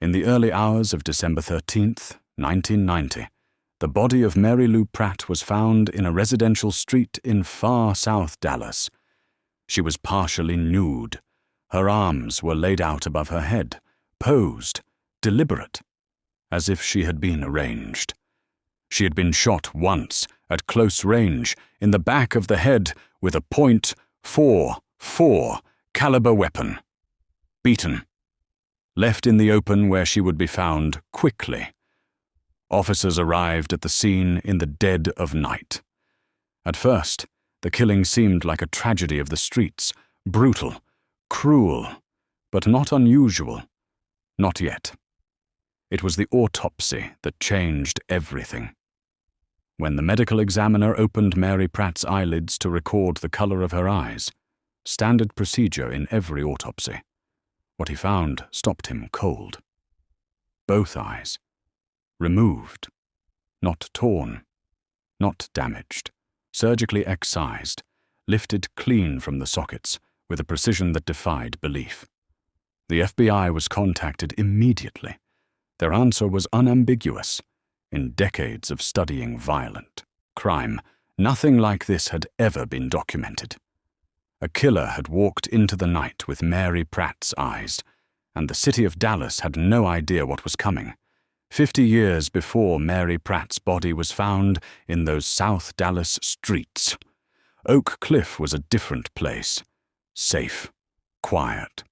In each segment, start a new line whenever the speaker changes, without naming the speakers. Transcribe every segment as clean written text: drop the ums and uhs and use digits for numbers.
In the early hours of December 13th, 1990, the body of Mary Lou Pratt was found in a residential street in far South Dallas. She was partially nude. Her arms were laid out above her head, posed, deliberate, as if she had been arranged. She had been shot once, at close range, in the back of the head with a .44 caliber weapon. Beaten. Left in the open where she would be found quickly. Officers arrived at the scene in the dead of night. At first, the killing seemed like a tragedy of the streets, brutal, cruel, but not unusual. Not yet. It was the autopsy that changed everything. When the medical examiner opened Mary Pratt's eyelids to record the color of her eyes, standard procedure in every autopsy, what he found stopped him cold. Both eyes. Removed. Not torn. Not damaged. Surgically excised. Lifted clean from the sockets with a precision that defied belief. The FBI was contacted immediately. Their answer was unambiguous. In decades of studying violent crime, nothing like this had ever been documented. A killer had walked into the night with Mary Pratt's eyes, and the city of Dallas had no idea what was coming. 50 years before Mary Pratt's body was found in those South Dallas streets. Oak Cliff was a different place. Safe. Quiet.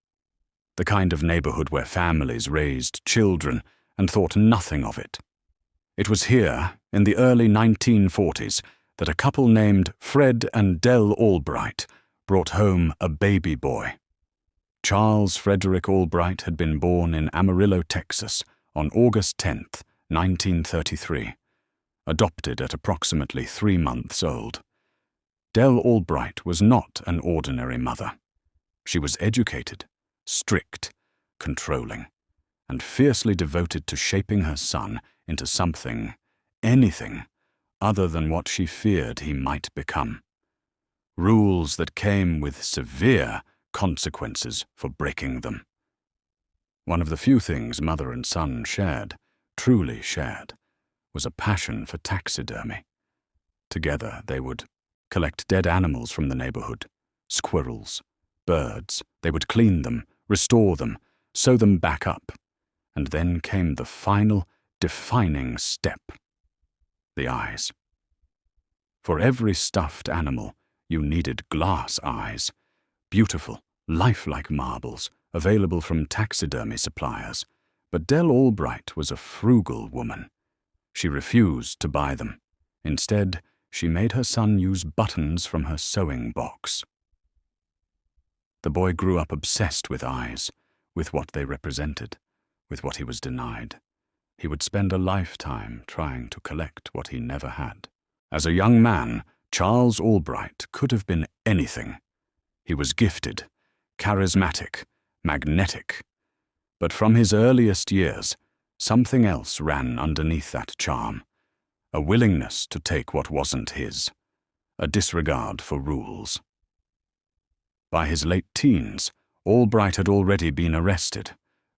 The kind of neighborhood where families raised children and thought nothing of it. It was here, in the early 1940s, that a couple named Fred and Dell Albright brought home a baby boy. Charles Frederick Albright had been born in Amarillo, Texas, on August 10th, 1933, adopted at approximately 3 months old. Dell Albright was not an ordinary mother. She was educated, strict, controlling, and fiercely devoted to shaping her son into something, anything, other than what she feared he might become. Rules that came with severe consequences for breaking them. One of the few things mother and son shared, truly shared, was a passion for taxidermy. Together they would collect dead animals from the neighborhood, squirrels, birds. They would clean them, restore them, sew them back up. And then came the final, defining step. The eyes. For every stuffed animal, you needed glass eyes, beautiful, lifelike marbles, available from taxidermy suppliers. But Dell Albright was a frugal woman. She refused to buy them. Instead, she made her son use buttons from her sewing box. The boy grew up obsessed with eyes, with what they represented, with what he was denied. He would spend a lifetime trying to collect what he never had. As a young man, Charles Albright could have been anything. He was gifted, charismatic, magnetic. But from his earliest years, something else ran underneath that charm. A willingness to take what wasn't his. A disregard for rules. By his late teens, Albright had already been arrested,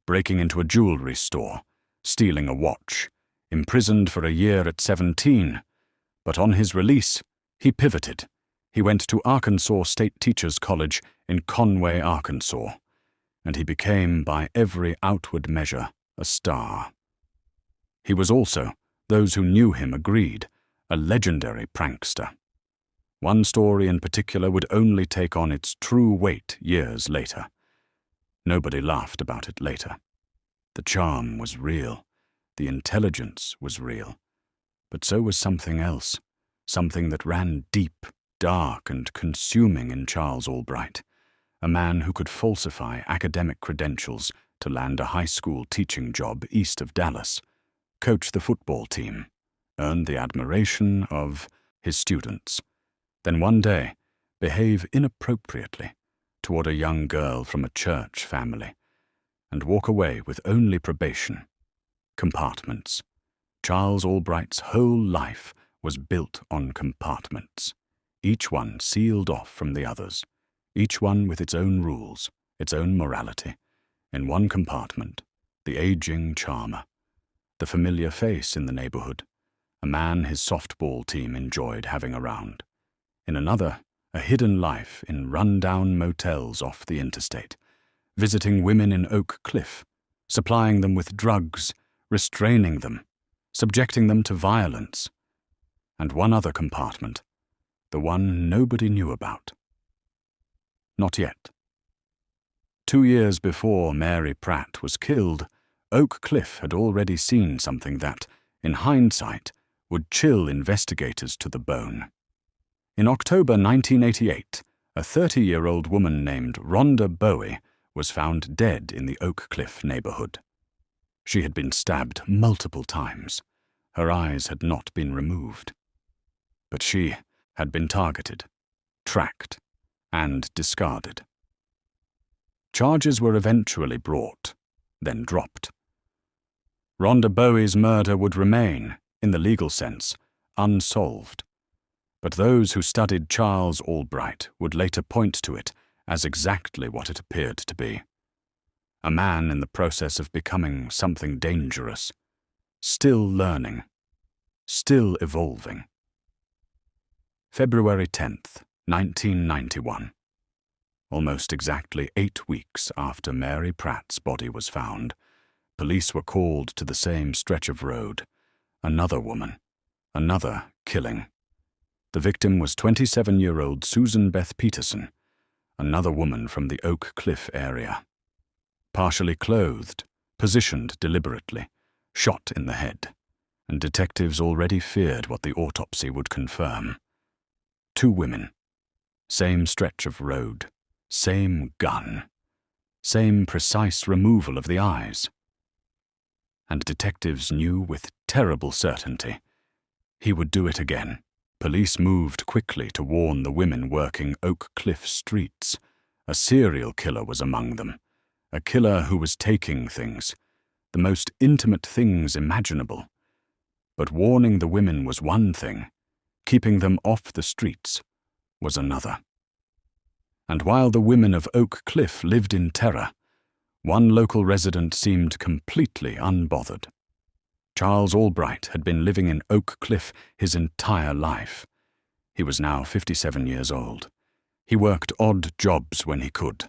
breaking into a jewelry store, stealing a watch, imprisoned for a year at 17. But on his release, he pivoted. He went to Arkansas State Teachers College in Conway, Arkansas, and he became, by every outward measure, a star. He was also, those who knew him agreed, a legendary prankster. One story in particular would only take on its true weight years later. Nobody laughed about it later. The charm was real. The intelligence was real. But so was something else, something that ran deep, dark, and consuming in Charles Albright, a man who could falsify academic credentials to land a high school teaching job east of Dallas, coach the football team, earn the admiration of his students, then one day behave inappropriately toward a young girl from a church family, and walk away with only probation. Compartments. Charles Albright's whole life was built on compartments, each one sealed off from the others, each one with its own rules, its own morality. In one compartment, the aging charmer, the familiar face in the neighborhood, a man his softball team enjoyed having around. In another, a hidden life in run-down motels off the interstate, visiting women in Oak Cliff, supplying them with drugs, restraining them, subjecting them to violence. And one other compartment, the one nobody knew about. Not yet. 2 years before Mary Pratt was killed, Oak Cliff had already seen something that, in hindsight, would chill investigators to the bone. In October 1988, a 30-year-old woman named Rhonda Bowie was found dead in the Oak Cliff neighborhood. She had been stabbed multiple times. Her eyes had not been removed. But she had been targeted, tracked, and discarded. Charges were eventually brought, then dropped. Rhonda Bowie's murder would remain, in the legal sense, unsolved. But those who studied Charles Albright would later point to it as exactly what it appeared to be. A man in the process of becoming something dangerous, still learning, still evolving. February 10th, 1991. Almost exactly 8 weeks after Mary Pratt's body was found, police were called to the same stretch of road. Another woman, another killing. The victim was 27-year-old Susan Beth Peterson, another woman from the Oak Cliff area. Partially clothed, positioned deliberately, shot in the head, and detectives already feared what the autopsy would confirm. 2 women, same stretch of road, same gun, same precise removal of the eyes. And detectives knew with terrible certainty he would do it again. Police moved quickly to warn the women working Oak Cliff streets. A serial killer was among them, a killer who was taking things, the most intimate things imaginable. But warning the women was one thing, keeping them off the streets was another. And while the women of Oak Cliff lived in terror, one local resident seemed completely unbothered. Charles Albright had been living in Oak Cliff his entire life. He was now 57 years old. He worked odd jobs when he could,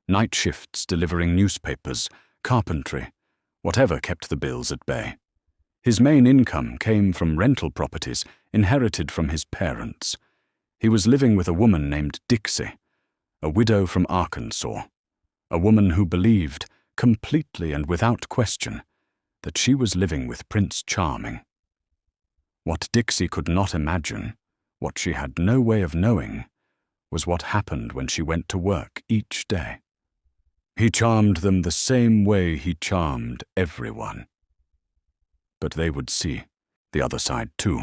night shifts delivering newspapers, carpentry, whatever kept the bills at bay. His main income came from rental properties inherited from his parents. He was living with a woman named Dixie, a widow from Arkansas, a woman who believed, completely and without question, that she was living with Prince Charming. What Dixie could not imagine, what she had no way of knowing, was what happened when she went to work each day. He charmed them the same way he charmed everyone. But they would see the other side too.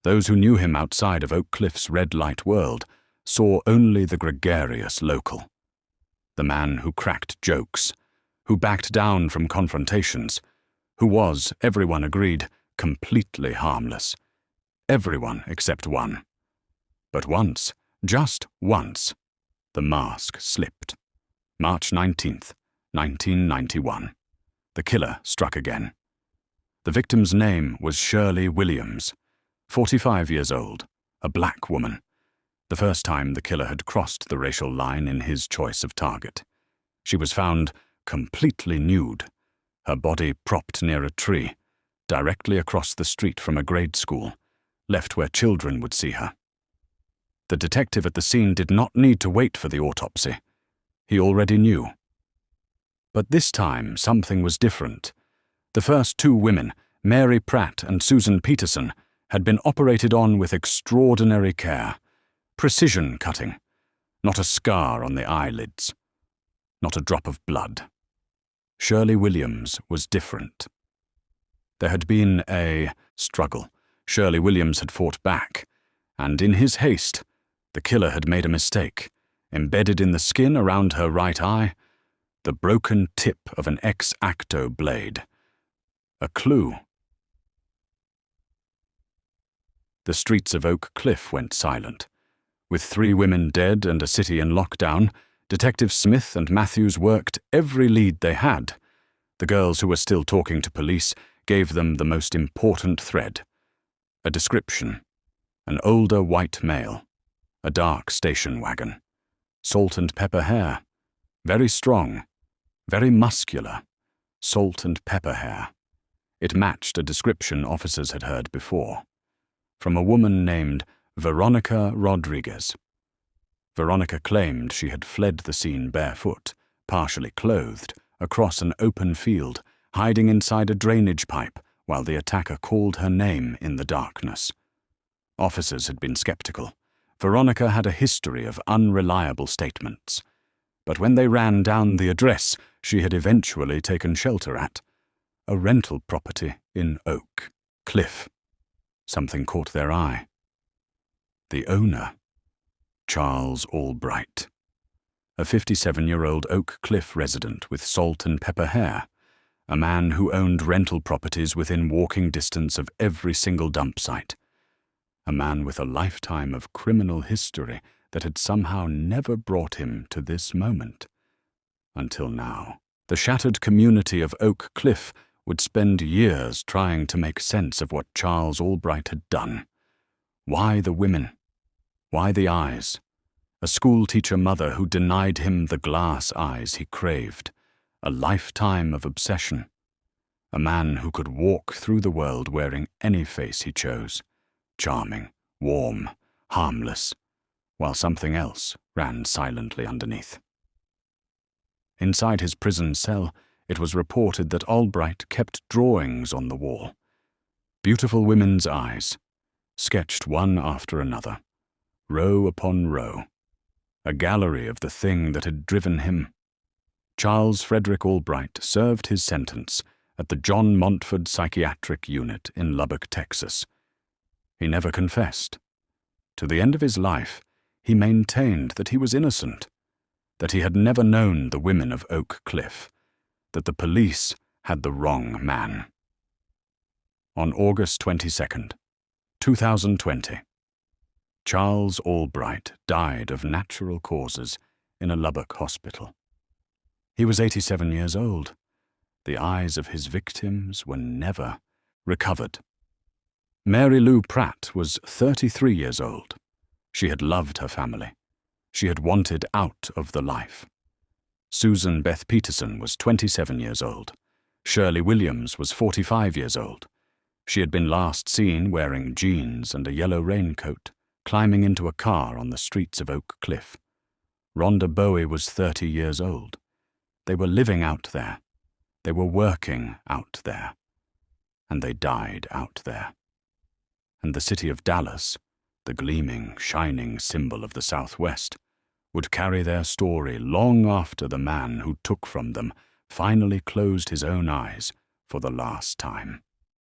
Those who knew him outside of Oak Cliff's red light world saw only the gregarious local. The man who cracked jokes, who backed down from confrontations, who was, everyone agreed, completely harmless. Everyone except one. But once, just once, the mask slipped. March 19th, 1991. The killer struck again. The victim's name was Shirley Williams, 45 years old, a black woman. The first time the killer had crossed the racial line in his choice of target. She was found completely nude, her body propped near a tree, directly across the street from a grade school, left where children would see her. The detective at the scene did not need to wait for the autopsy. He already knew. But this time something was different. The first 2 women, Mary Pratt and Susan Peterson, had been operated on with extraordinary care. Precision cutting. Not a scar on the eyelids. Not a drop of blood. Shirley Williams was different. There had been a struggle. Shirley Williams had fought back, and in his haste, the killer had made a mistake. Embedded in the skin around her right eye, the broken tip of an X-Acto blade. A clue. The streets of Oak Cliff went silent. With 3 women dead and a city in lockdown, Detectives Smith and Matthews worked every lead they had, The girls who were still talking to police gave them the most important thread. A description. An older white male. A dark station wagon. Salt and pepper hair. Very strong. Very muscular. Salt and pepper hair. It matched a description officers had heard before. From a woman named Veronica Rodriguez. Veronica claimed she had fled the scene barefoot, partially clothed, across an open field, hiding inside a drainage pipe while the attacker called her name in the darkness. Officers had been skeptical. Veronica had a history of unreliable statements. But when they ran down the address she had eventually taken shelter at, a rental property in Oak Cliff, something caught their eye. The owner, Charles Albright, a 57-year-old Oak Cliff resident with salt and pepper hair, a man who owned rental properties within walking distance of every single dump site, a man with a lifetime of criminal history that had somehow never brought him to this moment. Until now, the shattered community of Oak Cliff would spend years trying to make sense of what Charles Albright had done. Why the women? Why the eyes? A schoolteacher mother who denied him the glass eyes he craved. A lifetime of obsession. A man who could walk through the world wearing any face he chose. Charming, warm, harmless, while something else ran silently underneath. Inside his prison cell, it was reported that Albright kept drawings on the wall. Beautiful women's eyes, sketched one after another, row upon row. A gallery of the thing that had driven him. Charles Frederick Albright served his sentence at the John Montford Psychiatric Unit in Lubbock, Texas. He never confessed. To the end of his life, he maintained that he was innocent, that he had never known the women of Oak Cliff, that the police had the wrong man. On August 22nd, 2020, Charles Albright died of natural causes in a Lubbock hospital. He was 87 years old. The eyes of his victims were never recovered. Mary Lou Pratt was 33 years old. She had loved her family. She had wanted out of the life. Susan Beth Peterson was 27 years old. Shirley Williams was 45 years old. She had been last seen wearing jeans and a yellow raincoat, climbing into a car on the streets of Oak Cliff. Rhonda Bowie was 30 years old. They were living out there. They were working out there. And they died out there. And the city of Dallas, the gleaming, shining symbol of the Southwest, would carry their story long after the man who took from them finally closed his own eyes for the last time.